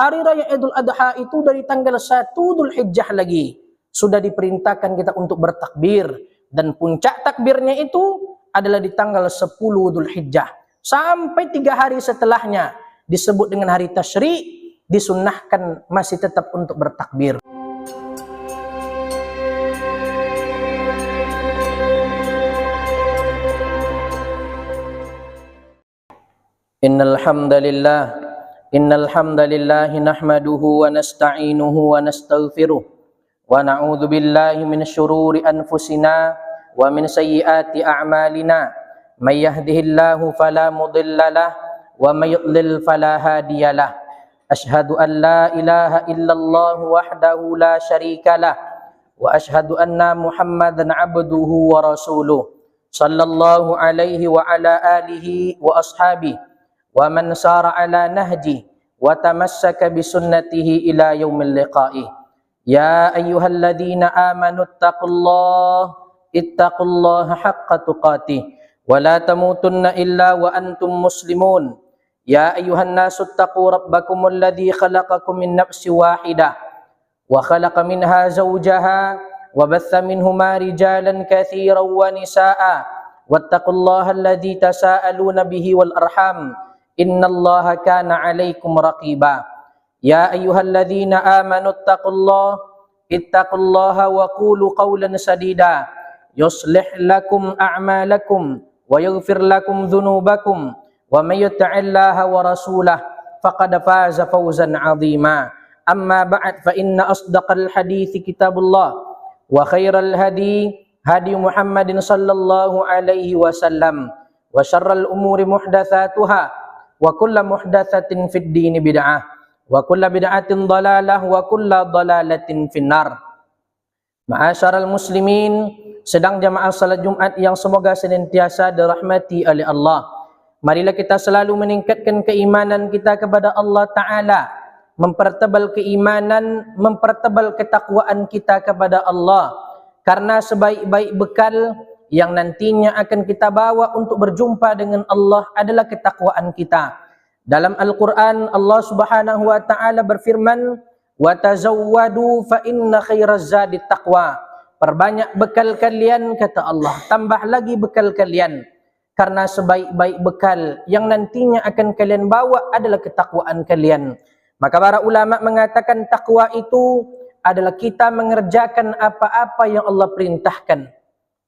Hari Raya Idul Adha itu dari tanggal 1 Dzulhijjah lagi sudah diperintahkan kita untuk bertakbir, dan puncak takbirnya itu adalah di tanggal 10 Dzulhijjah sampai 3 hari setelahnya disebut dengan hari tasyrik, disunnahkan masih tetap untuk bertakbir. Innal hamdalillah nahmaduhu wa nasta'inuhu wa nastaghfiruh wa na'udzu billahi min syururi anfusina wa min sayyiati a'malina. May yahdihillahu fala mudhillalah wa may yudlil fala hadiyalah. Asyhadu an la ilaha illallah wahdahu la syarikalah wa asyhadu anna Muhammadan 'abduhu wa rasuluh. Sallallahu alaihi wa ala alihi wa ashabihi wa man sara ala nahji wa tamassaka bi sunnatihi ila yaumil liqa'i. Ya ayyuhalladzina amanu ittaqullaha haqqa tuqatih wa la tamutunna illa wa antum muslimun. Ya ayyuhan nasu ittaqu rabbakumul ladzi khalaqakum min nafsin wahidah wa khalaqa minha zawjaha wa batha minhuma rijalan katsiran wa nisaa'a wattaqullaha alladzi tasaaluna bihi wal arham innallaha kana 'alaikum raqiba. Ya ayyuhalladzina amanu ittaqullaha wa qulu qawlan sadida yuslih lakum a'malakum wa yaghfir lakum dhunubakum wa may yuti'illaha wa rasulahu faqad faza fawzan 'azima. Amma ba'd, fa inna asdaqal hadithi kitabullah wa khairal hadi Muhammadin sallallahu alaihi wasallam wa syarral umuri muhdatsatuha wa kullu muhdatsatin fid dini bid'ah wa kullu bid'atin dhalalah wa kullu dhalalatin finnar. Ma'asyaral muslimin, sedang jamaah salat Jumat yang semoga senantiasa dirahmati oleh Allah. Marilah kita selalu meningkatkan keimanan kita kepada Allah Ta'ala, mempertebal keimanan, mempertebal ketakwaan kita kepada Allah, karena sebaik-baik bekal yang nantinya akan kita bawa untuk berjumpa dengan Allah adalah ketakwaan kita. Dalam Al-Quran, Allah Subhanahu wa Ta'ala berfirman, "Wa tazawwadu fa inna khairaz zadi taqwa." Perbanyak bekal kalian, kata Allah, tambah lagi bekal kalian, karena sebaik-baik bekal yang nantinya akan kalian bawa adalah ketakwaan kalian. Maka para ulama mengatakan takwa itu adalah kita mengerjakan apa-apa yang Allah perintahkan.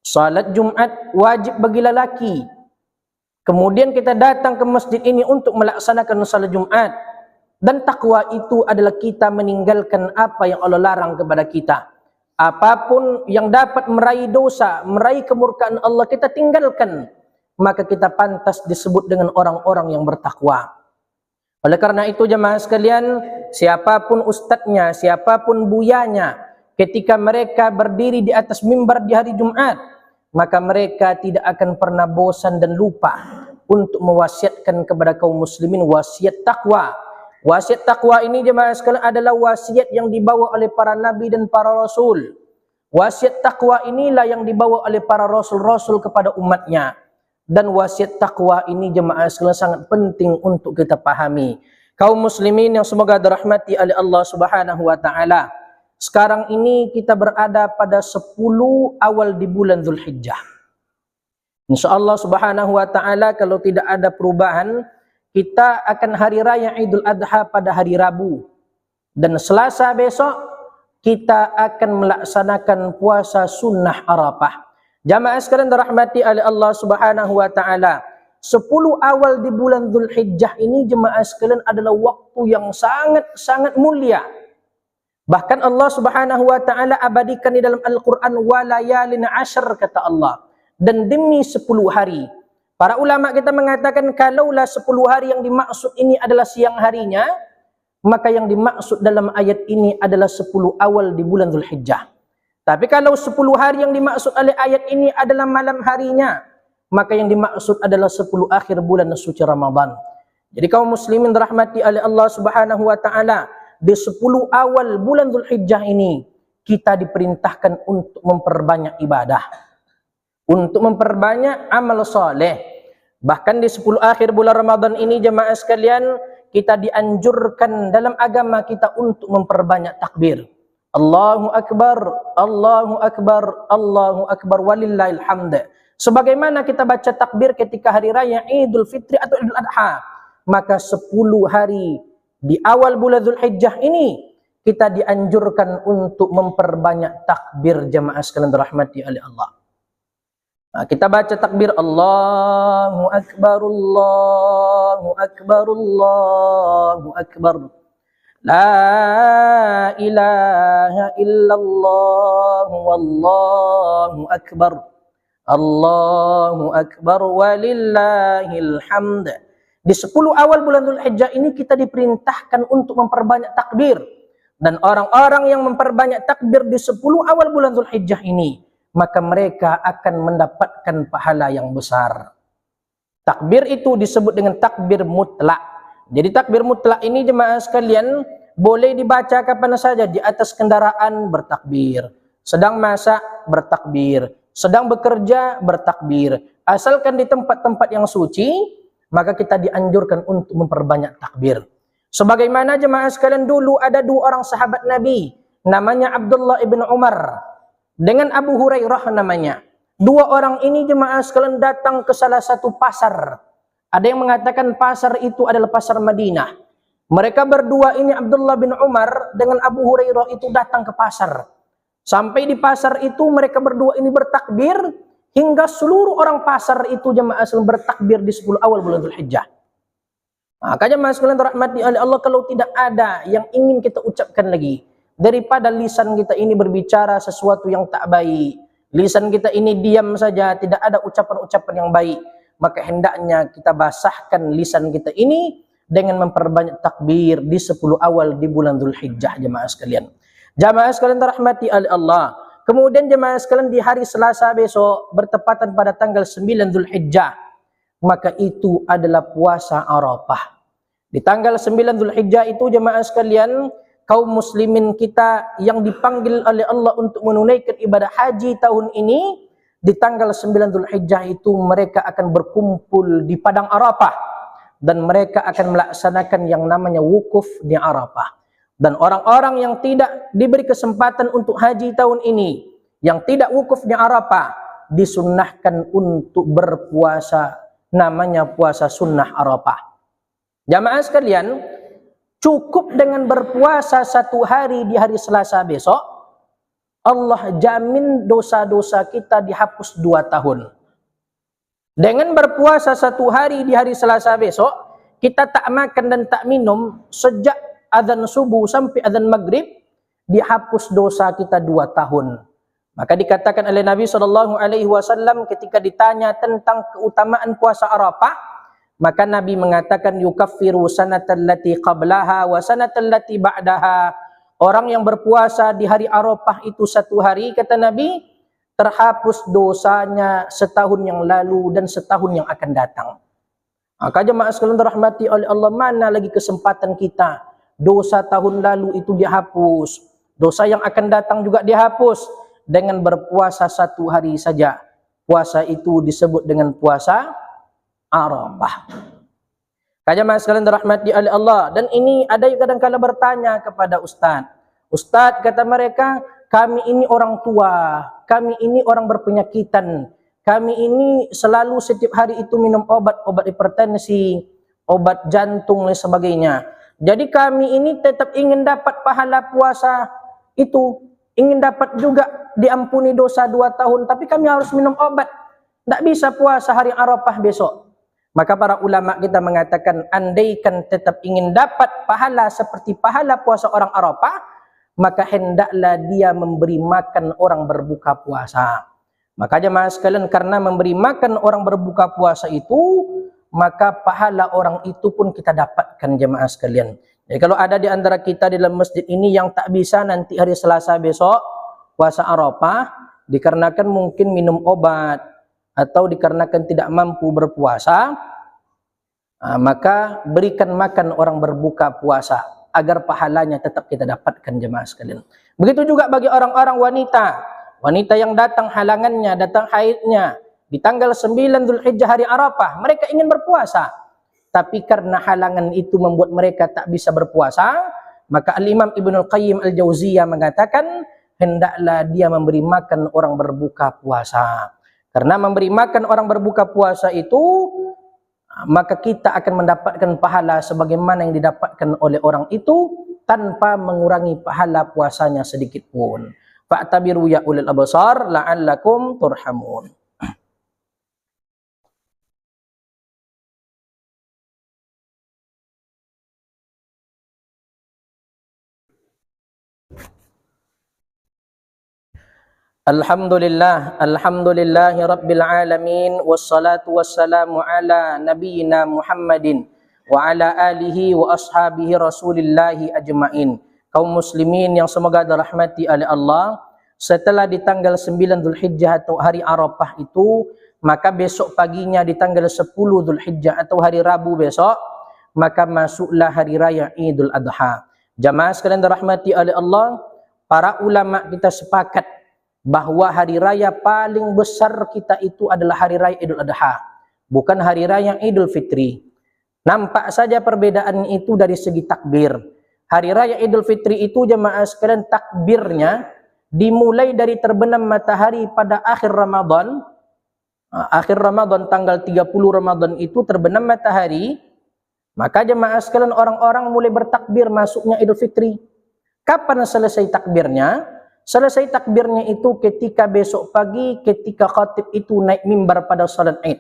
Salat Jumat wajib bagi lelaki. Kemudian kita datang ke masjid ini untuk melaksanakan salat Jumat. Dan takwa itu adalah kita meninggalkan apa yang Allah larang kepada kita. Apapun yang dapat meraih dosa, meraih kemurkaan Allah, kita tinggalkan. Maka kita pantas disebut dengan orang-orang yang bertakwa. Oleh karena itu jemaah sekalian, siapapun ustadznya, siapapun buyanya, ketika mereka berdiri di atas mimbar di hari Jumat, maka mereka tidak akan pernah bosan dan lupa untuk mewasiatkan kepada kaum muslimin wasiat takwa. Wasiat takwa ini jemaah sekalian adalah wasiat yang dibawa oleh para nabi dan para rasul. Wasiat takwa inilah yang dibawa oleh para rasul-rasul kepada umatnya. Dan wasiat takwa ini jemaah sekalian sangat penting untuk kita pahami. Kaum muslimin yang semoga dirahmati oleh Allah Subhanahu wa Ta'ala. Sekarang ini kita berada pada 10 awal di bulan Dzulhijjah. InsyaAllah Subhanahu wa Ta'ala, kalau tidak ada perubahan, kita akan hari raya Idul Adha pada hari Rabu. Dan Selasa besok kita akan melaksanakan puasa sunnah Arafah. Jamaah sekalian dirahmati oleh Allah Subhanahu wa Ta'ala, 10 awal di bulan Dzulhijjah ini jemaah sekalian adalah waktu yang sangat-sangat mulia. Bahkan Allah Subhanahu wa Ta'ala abadikan di dalam Al-Quran, walayalin ashar, kata Allah, dan demi 10 hari. Para ulama kita mengatakan kalaulah 10 hari yang dimaksud ini adalah siang harinya, maka yang dimaksud dalam ayat ini adalah 10 awal di bulan Dzulhijjah. Tapi kalau 10 hari yang dimaksud oleh ayat ini adalah malam harinya, maka yang dimaksud adalah 10 akhir bulan suci Ramadan. Jadi kaum muslimin dirahmati oleh Allah Subhanahu wa Ta'ala, di 10 awal bulan Dzulhijjah ini kita diperintahkan untuk memperbanyak ibadah, untuk memperbanyak amal soleh. Bahkan di 10 akhir bulan Ramadan ini jemaah sekalian, kita dianjurkan dalam agama kita untuk memperbanyak takbir. Allahu Akbar, Allahu Akbar, Allahu Akbar, walillahil hamd. Sebagaimana kita baca takbir ketika hari raya Idul Fitri atau Idul Adha, maka 10 hari di awal bulan Dzulhijjah ini kita dianjurkan untuk memperbanyak takbir jemaah sekalian dirahmati oleh Allah. Nah, kita baca takbir Allahu Akbar, Allahu Akbar, Allahu Akbar. La ilaha illallah wallahu akbar. Allahu akbar walillahil hamd. Di 10 awal bulan Dzulhijjah ini kita diperintahkan untuk memperbanyak takbir. Dan orang-orang yang memperbanyak takbir di 10 awal bulan Dzulhijjah ini, maka mereka akan mendapatkan pahala yang besar. Takbir itu disebut dengan takbir mutlak. Jadi takbir mutlak ini jemaah sekalian boleh dibaca kapan saja, di atas kendaraan bertakbir, sedang masak bertakbir, sedang bekerja bertakbir. Asalkan di tempat-tempat yang suci, maka kita dianjurkan untuk memperbanyak takbir. Sebagaimana jemaah sekalian dulu ada 2 orang sahabat Nabi, namanya Abdullah ibn Umar dengan Abu Hurairah namanya. 2 orang ini jemaah sekalian datang ke salah satu pasar. Ada yang mengatakan pasar itu adalah pasar Madinah. Mereka berdua ini, Abdullah bin Umar dengan Abu Hurairah, itu datang ke pasar. Sampai di pasar itu mereka berdua ini bertakbir hingga seluruh orang pasar itu jemaah sekalian bertakbir di 10 awal bulan Dzulhijjah. Maka jemaah sekalian dirahmati oleh Allah, kalau tidak ada yang ingin kita ucapkan lagi daripada lisan kita ini berbicara sesuatu yang tak baik, lisan kita ini diam saja, tidak ada ucapan-ucapan yang baik, maka hendaknya kita basahkan lisan kita ini dengan memperbanyak takbir di 10 awal di bulan Dzulhijjah jemaah sekalian. Jemaah sekalian dirahmati oleh Allah. Kemudian jemaah sekalian di hari Selasa besok bertepatan pada tanggal 9 Dzulhijjah, maka itu adalah puasa Arafah. Di tanggal 9 Dzulhijjah itu jemaah sekalian, kaum muslimin kita yang dipanggil oleh Allah untuk menunaikan ibadah haji tahun ini, di tanggal 9 Dzulhijjah itu mereka akan berkumpul di padang Arafah dan mereka akan melaksanakan yang namanya wukuf di Arafah. Dan orang-orang yang tidak diberi kesempatan untuk haji tahun ini, yang tidak wukuf di Arafah, disunnahkan untuk berpuasa, namanya puasa sunnah Arafah. Jamaah sekalian, cukup dengan berpuasa 1 hari di hari Selasa besok, Allah jamin dosa-dosa kita dihapus 2 tahun. Dengan berpuasa 1 hari di hari Selasa besok, kita tak makan dan tak minum sejak azan subuh sampai azan maghrib, dihapus dosa kita 2 tahun. Maka dikatakan oleh Nabi SAW ketika ditanya tentang keutamaan puasa Arafah, maka Nabi mengatakan yukaffiru sanatal lati qablaha wa sanatal lati ba'daha. Orang yang berpuasa di hari Arafah itu 1 hari, kata Nabi, terhapus dosanya setahun yang lalu dan setahun yang akan datang. Maka jemaah sekalian dirahmati oleh Allah, mana lagi kesempatan kita dosa tahun lalu itu dihapus, dosa yang akan datang juga dihapus dengan berpuasa 1 hari saja. Puasa itu disebut dengan puasa Arafah. Jemaah sekalian dirahmati oleh Allah. Dan ini ada yang kadang-kala bertanya kepada Ustaz. Ustaz, kata mereka, kami ini orang tua, kami ini orang berpenyakitan, kami ini selalu setiap hari itu minum obat hipertensi, obat jantung dan sebagainya. Jadi kami ini tetap ingin dapat pahala puasa itu, ingin dapat juga diampuni dosa 2 tahun, tapi kami harus minum obat. Tidak bisa puasa hari Arafah besok. Maka para ulama kita mengatakan, andaikan tetap ingin dapat pahala seperti pahala puasa orang Arafah, maka hendaklah dia memberi makan orang berbuka puasa. Maka jemaah sekalian, karena memberi makan orang berbuka puasa itu, maka pahala orang itu pun kita dapatkan jemaah sekalian. Jadi kalau ada di antara kita di dalam masjid ini yang tak bisa nanti hari Selasa besok puasa Arafah, dikarenakan mungkin minum obat atau dikarenakan tidak mampu berpuasa, maka berikan makan orang berbuka puasa agar pahalanya tetap kita dapatkan jemaah sekalian. Begitu juga bagi orang-orang wanita yang datang halangannya, datang haidnya di tanggal 9 Dzulhijjah hari Arafah mereka ingin berpuasa, tapi karena halangan itu membuat mereka tak bisa berpuasa, maka Al-Imam Ibnul Qayyim Al-Jauziyah mengatakan hendaklah dia memberi makan orang berbuka puasa. Karena memberi makan orang berbuka puasa itu, maka kita akan mendapatkan pahala sebagaimana yang didapatkan oleh orang itu tanpa mengurangi pahala puasanya sedikit pun. Fa'tabiru ya ulil absar la'allakum turhamun. Alhamdulillahi rabbil alamin, wassalatu wassalamu ala nabiyyina Muhammadin wa ala alihi wa ashabihi rasulillahi ajma'in. Kaum muslimin yang semoga dirahmati oleh Allah, setelah di tanggal 9 Dzulhijjah atau hari Arafah itu, maka besok paginya di tanggal 10 Dzulhijjah atau hari Rabu besok, maka masuklah hari raya Idul Adha. Jamaah sekalian dirahmati oleh Allah, para ulama kita sepakat bahwa hari raya paling besar kita itu adalah hari raya Idul Adha, bukan hari raya Idul Fitri. Nampak saja perbedaan itu dari segi takbir. Hari raya Idul Fitri itu jemaah sekalian takbirnya dimulai dari terbenam matahari pada akhir Ramadan. Akhir Ramadan tanggal 30 Ramadan itu terbenam matahari, maka jemaah sekalian orang-orang mulai bertakbir masuknya Idul Fitri. Kapan selesai takbirnya? Selesai takbirnya itu ketika besok pagi, ketika khatib itu naik mimbar pada salat Id.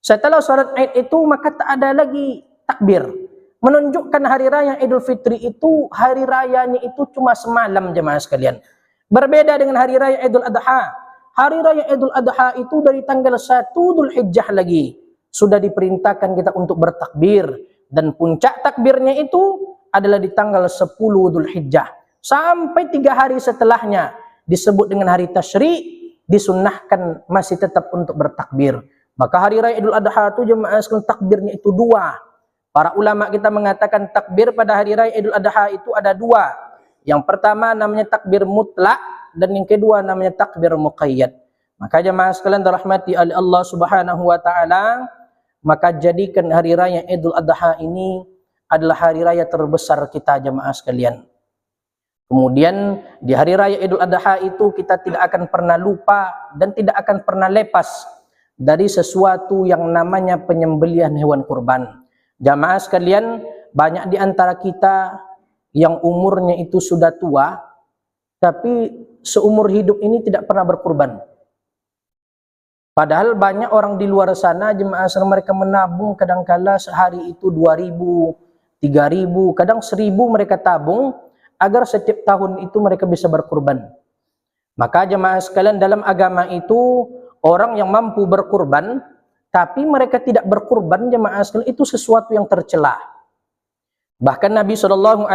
Setelah salat Id itu maka tak ada lagi takbir, menunjukkan hari raya Idul Fitri itu hari rayanya itu cuma semalam jemaah sekalian. Berbeda dengan hari raya Idul Adha. Hari raya Idul Adha itu dari tanggal 1 Dzulhijjah lagi sudah diperintahkan kita untuk bertakbir, dan puncak takbirnya itu adalah di tanggal 10 Dzulhijjah. Sampai 3 hari setelahnya disebut dengan hari Tasyrik, disunnahkan masih tetap untuk bertakbir. Maka hari raya Idul Adha itu jemaah sekalian takbirnya itu 2. Para ulama kita mengatakan takbir pada hari raya Idul Adha itu ada 2. Yang pertama namanya takbir mutlak, dan yang kedua namanya takbir muqayyad. Maka jemaah sekalian dirahmati oleh Allah Subhanahu wa taala, maka jadikan hari raya Idul Adha ini adalah hari raya terbesar kita jemaah sekalian. Kemudian di hari raya Idul Adha itu kita tidak akan pernah lupa dan tidak akan pernah lepas dari sesuatu yang namanya penyembelihan hewan kurban. Jamaah sekalian, banyak di antara kita yang umurnya itu sudah tua, tapi seumur hidup ini tidak pernah berkurban. Padahal banyak orang di luar sana jemaah mereka menabung, kadangkala sehari itu 2.000, 3.000, kadang 1.000 mereka tabung agar setiap tahun itu mereka bisa berkurban. Maka jemaah sekalian, dalam agama itu orang yang mampu berkurban tapi mereka tidak berkurban jemaah sekalian itu sesuatu yang tercela. Bahkan Nabi SAW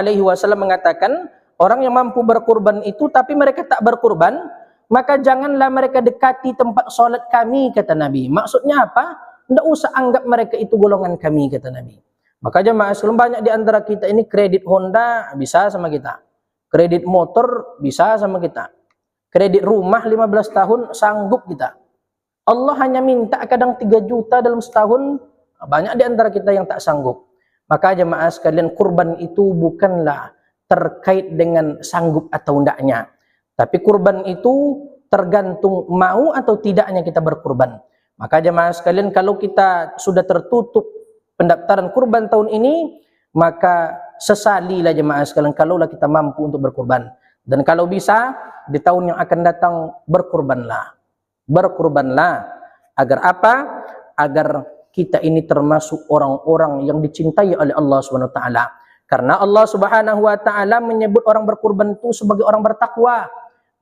mengatakan orang yang mampu berkurban itu tapi mereka tak berkurban, maka janganlah mereka dekati tempat sholat kami, kata Nabi. Maksudnya apa? Tidak usah anggap mereka itu golongan kami, kata Nabi. Maka jemaah sekalian, banyak di antara kita ini kredit Honda bisa sama kita, kredit motor bisa sama kita, kredit rumah 15 tahun sanggup kita. Allah hanya minta kadang 3 juta dalam setahun, banyak di antara kita yang tak sanggup. Maka jemaah sekalian, kurban itu bukanlah terkait dengan sanggup atau tidaknya, tapi kurban itu tergantung mau atau tidaknya kita berkurban. Maka jemaah sekalian, kalau kita sudah tertutup pendaftaran kurban tahun ini, maka sesalilah jemaah sekalian kalaulah kita mampu untuk berkurban. Dan kalau bisa di tahun yang akan datang berkurbanlah. Berkurbanlah agar apa? Agar kita ini termasuk orang-orang yang dicintai oleh Allah Subhanahu wa taala. Karena Allah Subhanahu wa taala menyebut orang berkurban itu sebagai orang bertakwa.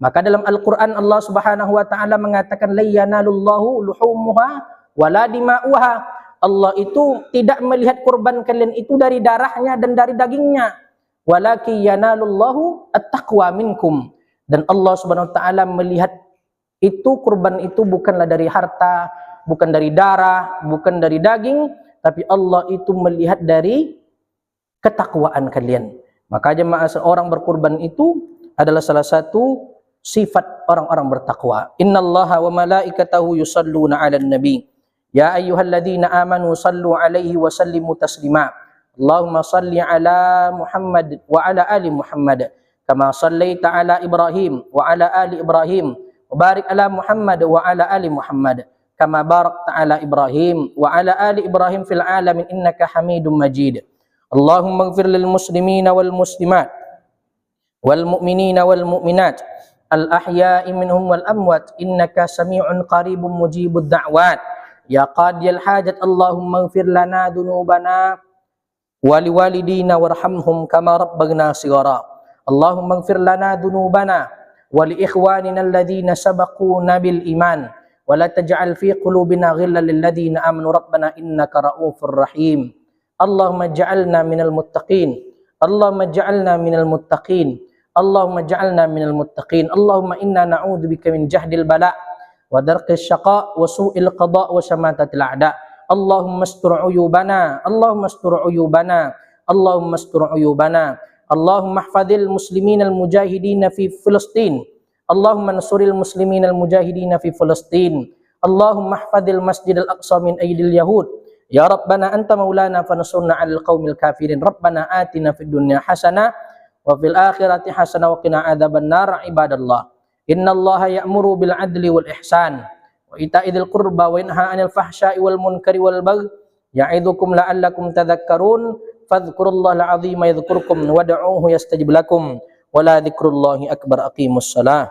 Maka dalam Al-Qur'an Allah Subhanahu wa taala mengatakan la yanalullahu luhumuha wala dima'uha. Allah itu tidak melihat kurban kalian itu dari darahnya dan dari dagingnya. Walaki yanalullahu at-taqwa minkum. Dan Allah Subhanahu wa taala melihat itu kurban itu bukanlah dari harta, bukan dari darah, bukan dari daging, tapi Allah itu melihat dari ketakwaan kalian. Maka jemaah, seorang berkurban itu adalah salah satu sifat orang-orang bertakwa. Innallaha wa malaikatahu yusalluna 'alan nabi. Ya ayyuhalladzina amanu sallu 'alaihi wa sallimu taslima. Allahumma salli 'ala Muhammad wa 'ala ali Muhammad kama sallaita 'ala Ibrahim wa 'ala ali Ibrahim wa barik 'ala Muhammad wa 'ala ali Muhammad kama barakta 'ala Ibrahim wa 'ala ali Ibrahim fil 'alamin innaka Hamidum Majid. Allahumma ighfir lil muslimina wal muslimat wal mu'minina wal mu'minat al-ahya'i minhum wal amwat innaka sami'un qaribun mujibud da'wat ya qadiyal hajat. Allahumma ighfir lana dhunubana wa liwalidina warhamhum kama rabbana shighara. Allahumma ighfir lana dhunubana wa li ikhwanina alladhina sabaquna bil iman wa la taj'al fi qulubina ghillan lil ladzina amanu rabbana innaka ra'ufur rahim. Allahumma ij'alna minal muttaqin. Allahumma ij'alna minal muttaqin. Allahumma ja'alna minal muttaqin. Allahumma inna na'udzubika min jahdil bala wa darqis syaqa wa su'il qada wa syamatatil a'da. Allahumma astur uyubana. Allahumma astur uyubana. Allahumma astur uyubana. Allahumma ihfadhil muslimin al mujahidin fi Filistin. Allahumma ansuril muslimin al mujahidin fi Filistin. Allahumma ihfadhil masjidil aqsa min aydil yahud. Ya Rabbana anta maulana fansurna 'alal qaumil kafirin. Rabbana atina fid dunya hasanah wa fil akhirati hasanah wa qina adzabannar. Ibadallah, innallaha ya'muru bil adli wal ihsan wa ita'idil qurba wa yanha 'anil fahsya'i wal munkari wal baghi ya'idukum la'allakum tadhakkarun. Fadhkurullahal 'azima yadhkurkum wad'uuhu yastajib lakum wa la dzikrullahi akbar. Aqimussalah.